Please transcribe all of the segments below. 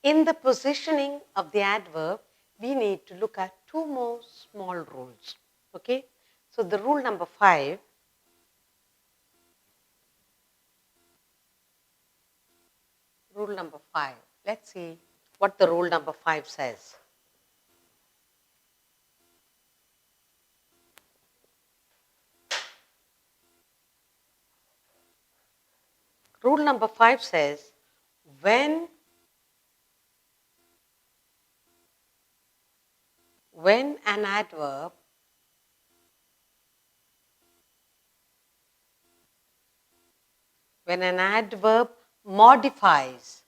In the positioning of the adverb, we need to look at two more small rules. Okay? So the rule number 5. Rule number 5. Let's see what the rule number 5 says. Rule number 5 says, when an adverb modifies,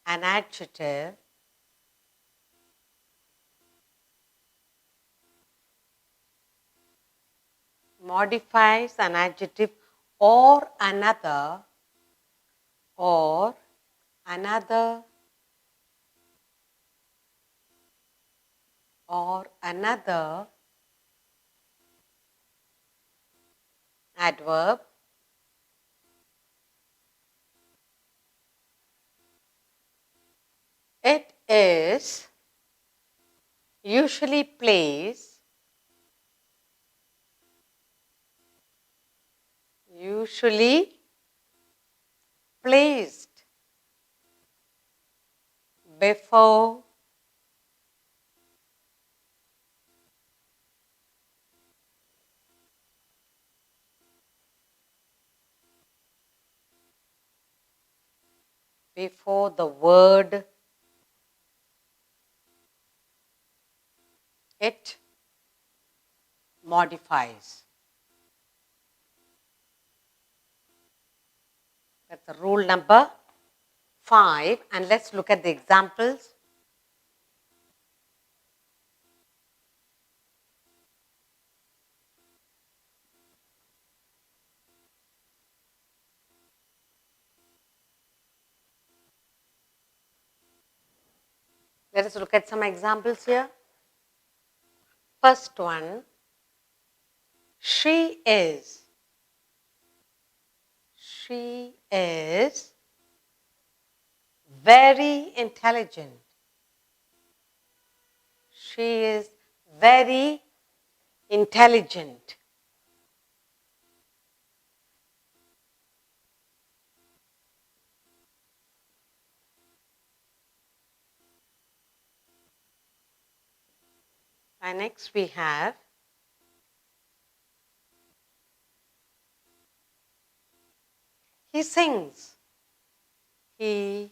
an adjective, or another adverb, it is usually placed before the word it modifies. That's the rule number 5. And let's look at the examples. Let us look at some examples here. First one, she is very intelligent. She is very intelligent. And next we have, he sings. He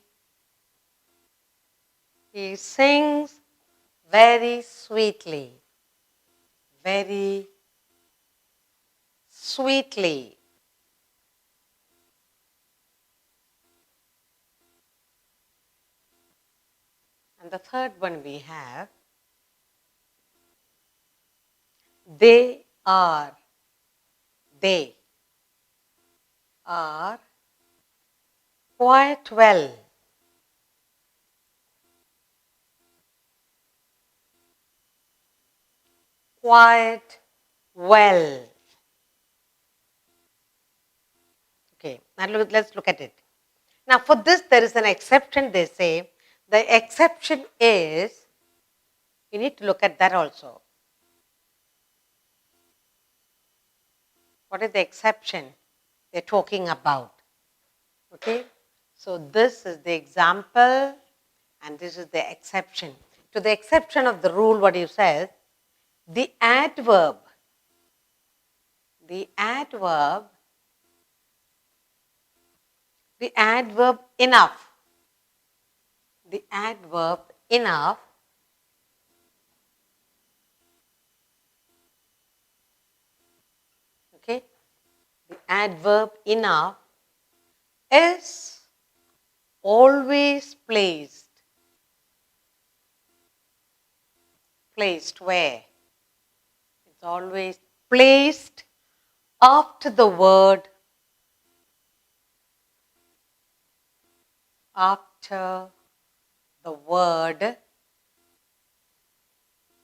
sings very sweetly. Very sweetly. And the third one we have, they are quite well. Quite well. Okay, now let's look at it. Now for this there is an exception, they say. The exception is, you need to look at that also. What is the exception they're talking about? Okay, so this is the example and this is the exception. To the exception of the rule, what you says, the adverb enough, okay, the adverb enough is always placed where? It's always placed after the word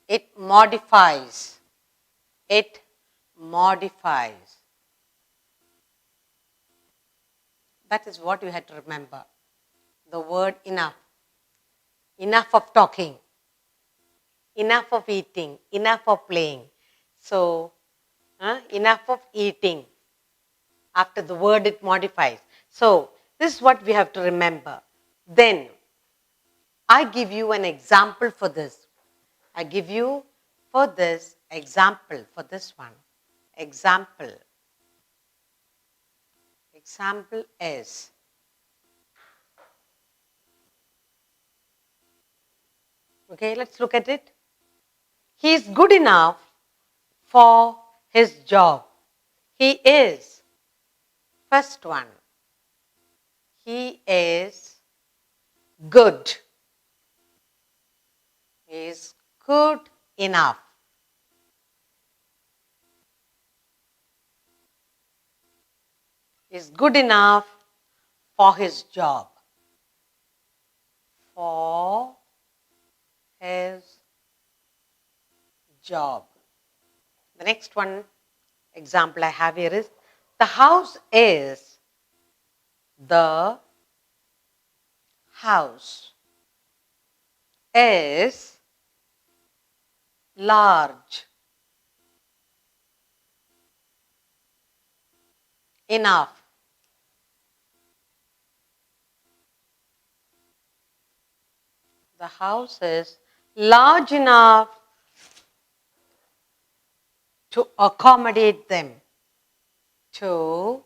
it modifies. That is what you had to remember. The word enough. Enough of talking. Enough of eating. Enough of playing. So, enough of eating. After the word it modifies. So, this is what we have to remember. Then, I give you an example for this. I give you for this example, for this one. Example. Example is, okay, let's look at it. He is good enough for his job. He is. First one. He is good. He is good enough. He is good enough for his job. For his job. The next one example I have here is, the house is, the house is large enough. The house is large enough to accommodate them. To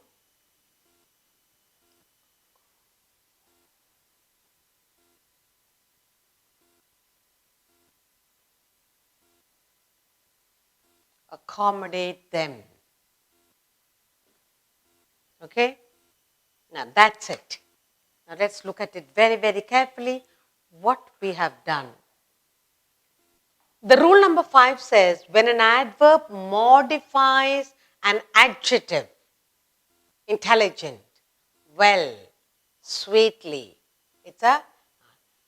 accommodate them. Okay? Now that's it. Now let's look at it very, very carefully, what we have done. The rule number 5 says, when an adverb modifies an adjective, intelligent, well, sweetly, it's a,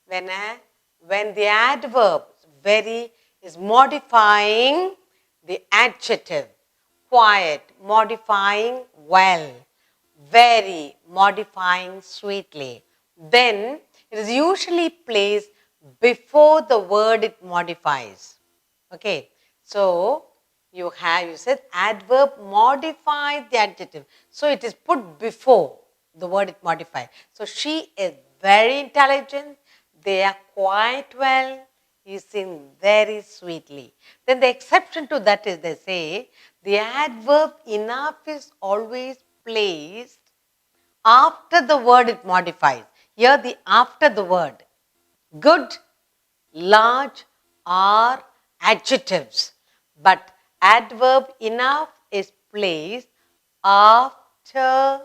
when the adverb very is modifying the adjective, quiet, modifying well, very, modifying sweetly, then it is usually placed before the word it modifies. Okay, so you said adverb modifies the adjective. So it is put before the word it modifies. So she is very intelligent, they are quite well, he sings very sweetly. Then the exception to that is, they say the adverb enough is always placed after the word it modifies. Here the after the word. Good, large are adjectives, but adverb enough is placed after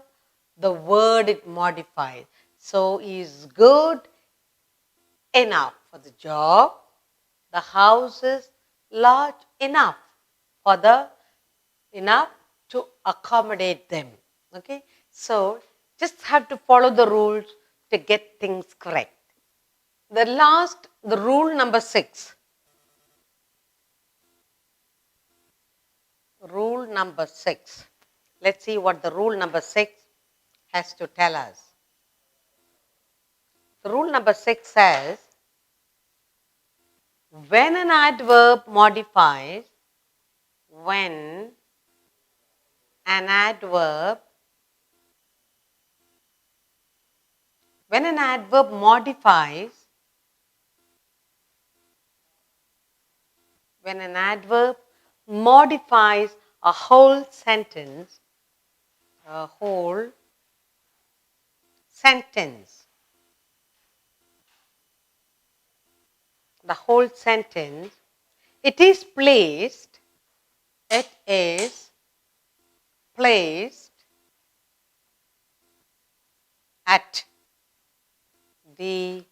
the word it modifies. So he is good enough for the job. The house is large enough for the enough to accommodate them. Okay, so just have to follow the rules to get things correct. The rule number 6. Rule number 6. Let's see what the rule number 6 has to tell us. The rule number 6 says, when an adverb modifies, when an adverb modifies, when an adverb modifies a whole sentence, the whole sentence, it is placed at the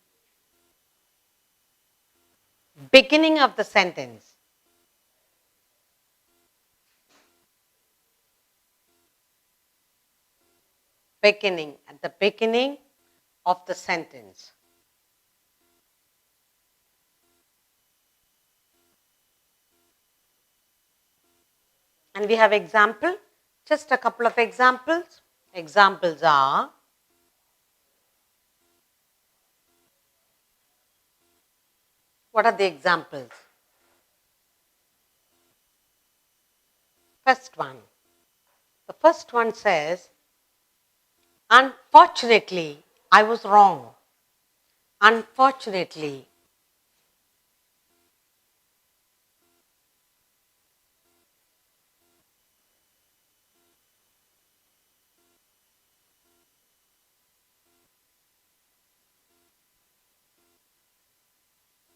beginning of the sentence. At the beginning of the sentence. And we have example, just a couple of examples. Examples are, What are the examples? First one. The first one says, unfortunately, I was wrong. Unfortunately.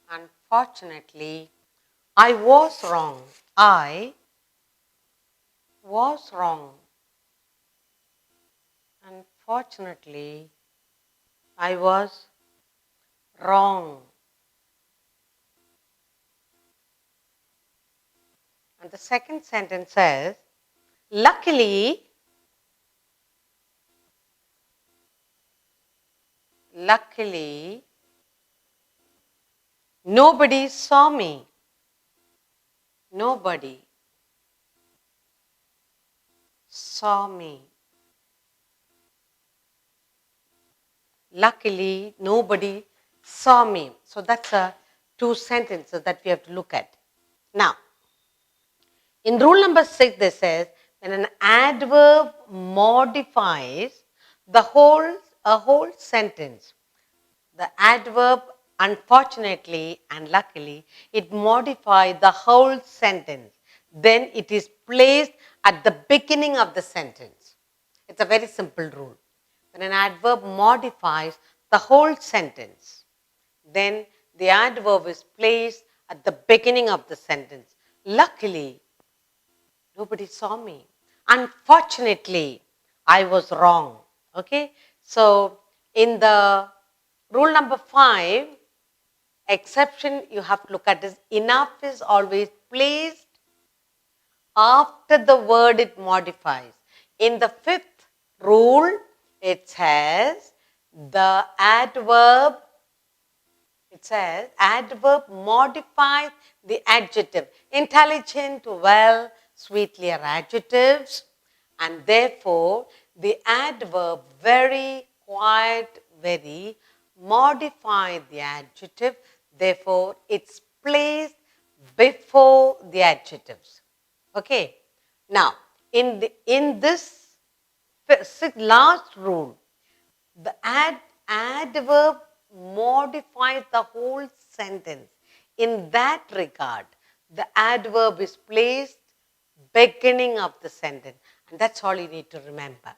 Unfortunately, I was wrong. I was wrong. Unfortunately, I was wrong. And the second sentence says, luckily, nobody saw me. Nobody saw me. Luckily, nobody saw me. So that's two sentences that we have to look at. Now, in rule number 6, they says when an adverb modifies a whole sentence, the adverb unfortunately and luckily, it modifies the whole sentence. Then it is placed at the beginning of the sentence. It's a very simple rule. When an adverb modifies the whole sentence, then the adverb is placed at the beginning of the sentence. Luckily, nobody saw me. Unfortunately, I was wrong. Okay? So, in the rule number 5, exception you have to look at is enough is always placed after the word it modifies. In the 5th rule, it says the adverb modifies the adjective. Intelligent, well, sweetly are adjectives, and therefore the adverb very, quiet, very modify the adjective. Therefore, it's placed before the adjectives. Okay. Now, in this last rule, the adverb modifies the whole sentence. In that regard, the adverb is placed beginning of the sentence. And that's all you need to remember.